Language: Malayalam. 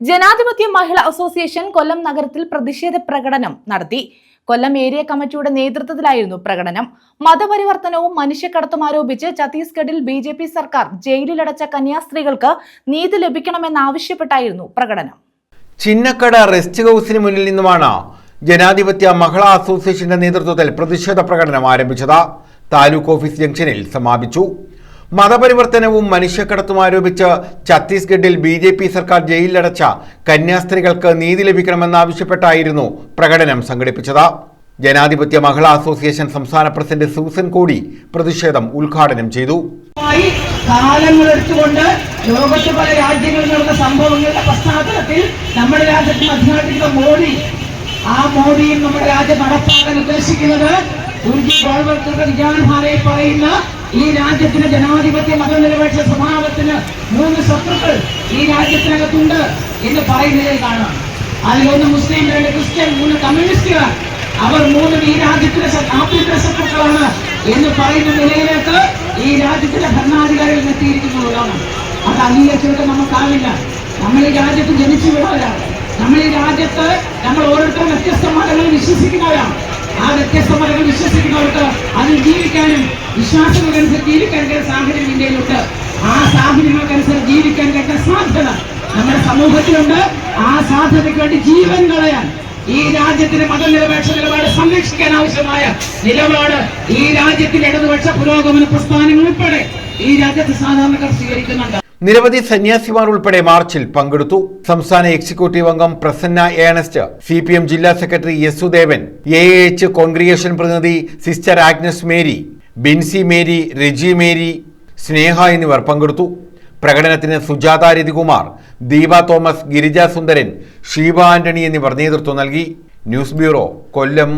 ജനാധിപത്യ മഹിളാ അസോസിയേഷൻ കൊല്ലം നഗരത്തിൽ പ്രതിഷേധ പ്രകടനം നടത്തി. കൊല്ലം ഏരിയ കമ്മിറ്റിയുടെ നേതൃത്വത്തിലായിരുന്നു പ്രകടനം. മതപരിവർത്തനവും മനുഷ്യക്കടത്തും ആരോപിച്ച് ഛത്തീസ്ഗഡിൽ BJP സർക്കാർ ജയിലിലടച്ച കന്യാസ്ത്രീകൾക്ക് നീതി ലഭിക്കണമെന്നാവശ്യപ്പെട്ടായിരുന്നു പ്രകടനം. ചിന്നക്കട റെസ്റ്റ് ഹൌസിന് മുന്നിൽ നിന്നുമാണ് ജനാധിപത്യ മഹിളാ അസോസിയേഷന്റെ നേതൃത്വത്തിൽ പ്രതിഷേധ പ്രകടനം ആരംഭിച്ചത്. താലൂക്ക് ഓഫീസ് ജംഗ്ഷനിൽ സമാപിച്ചു. മതപരിവർത്തനവും മനുഷ്യക്കടത്തും ആരോപിച്ച് ഛത്തീസ്ഗഡിൽ BJP സർക്കാർ ജയിലിലടച്ച കന്യാസ്ത്രീകൾക്ക് നീതി ലഭിക്കണമെന്നാവശ്യപ്പെട്ടായിരുന്നു പ്രകടനം സംഘടിപ്പിച്ചത്. ജനാധിപത്യ മഹിളാ അസോസിയേഷൻ സംസ്ഥാന പ്രസിഡന്റ് സൂസൻ കോടി പ്രതിഷേധം ഉദ്ഘാടനം ചെയ്തു. കാലങ്ങളെടുത്തുകൊണ്ട് ലോകത്ത് പല രാജ്യങ്ങളിൽ നടന്ന സംഭവങ്ങളുടെ പശ്ചാത്തലത്തിൽ നമ്മുടെ രാജ്യത്ത് അധികാരത്തിലുള്ള മോഡിയും നമ്മുടെ രാജ്യം നടപ്പാക്കാൻ ഉദ്ദേശിക്കുന്നത് വിജ്ഞാനധാരയിൽ പറയുന്ന ഈ രാജ്യത്തിന്റെ ജനാധിപത്യ മതനിരപേക്ഷ സ്വഭാവത്തിന് 3 ശത്രുക്കൾ ഈ രാജ്യത്തിനകത്തുണ്ട് എന്ന് പറയുന്നതിൽ കാണാം. അതിലൊന്ന് മുസ്ലിം, 2 ക്രിസ്ത്യൻ, 3 കമ്മ്യൂണിസ്റ്റുകാർ. അവർ 3 ഈ രാജ്യത്തിന്റെ ആഭ്യന്തര ശത്രുക്കളാണ് എന്ന് പറയുന്ന നിലയിലേക്ക് ഈ രാജ്യത്തിന്റെ ഭരണാധികാരികൾ എത്തിയിരിക്കുന്നതാണ്. അത് അംഗീകരിച്ചിട്ട് നമുക്കാവില്ല. നമ്മൾ ഈ രാജ്യത്ത് ജനിച്ചു വിടുന്നവരാണ്. നമ്മൾ ഈ രാജ്യത്ത് നമ്മൾ ഓരോരുത്തരും വ്യത്യസ്ത മതങ്ങളിൽ വിശ്വസിക്കുന്നവരാണ്. ആ വ്യത്യസ്ത മതങ്ങൾ വിശ്വസിക്കുന്നവർക്ക് അതിൽ ജീവിക്കാനും വിശ്വാസങ്ങൾക്കനുസരിച്ച് ജീവിക്കാൻ സാഹചര്യം ഇന്ത്യയിലുണ്ട്. ആ സാഹചര്യങ്ങൾക്കനുസരിച്ച് ജീവിക്കാൻ കഴിയുന്ന സാധ്യത നമ്മുടെ സമൂഹത്തിലുണ്ട്. ആ സാധ്യതയ്ക്ക് വേണ്ടി ജീവൻ കളയാൻ ഈ രാജ്യത്തിന്റെ മതനിരപേക്ഷ നിലപാട് സംരക്ഷിക്കാൻ ആവശ്യമായ നിലപാട് ഈ രാജ്യത്തിന്റെ ഇടതുപക്ഷ പുരോഗമന പ്രസ്ഥാനങ്ങൾ ഉൾപ്പെടെ ഈ രാജ്യത്ത് സാധാരണക്കാർ സ്വീകരിക്കുന്നുണ്ട്. നിരവധി സന്യാസിമാർ ഉൾപ്പെടെ മാർച്ചിൽ പങ്കെടുത്തു. സംസ്ഥാന എക്സിക്യൂട്ടീവ് അംഗം പ്രസന്ന ഏണസ്റ്റ്, CPM ജില്ലാ സെക്രട്ടറി യേസുദേവൻ, AAH കോൺഗ്രിഗേഷൻ പ്രതിനിധി sister Agnes Mary, Binsy Mary, Reji Mary, Sneha എന്നിവർ പങ്കെടുത്തു. പ്രകടനത്തിന് സുജാത രതികുമാർ, ദീപ തോമസ്, ഗിരിജ സുന്ദരൻ, ഷീബ ആന്റണി എന്നിവർ നേതൃത്വം നൽകി. ന്യൂസ് ബ്യൂറോ, കൊല്ലം.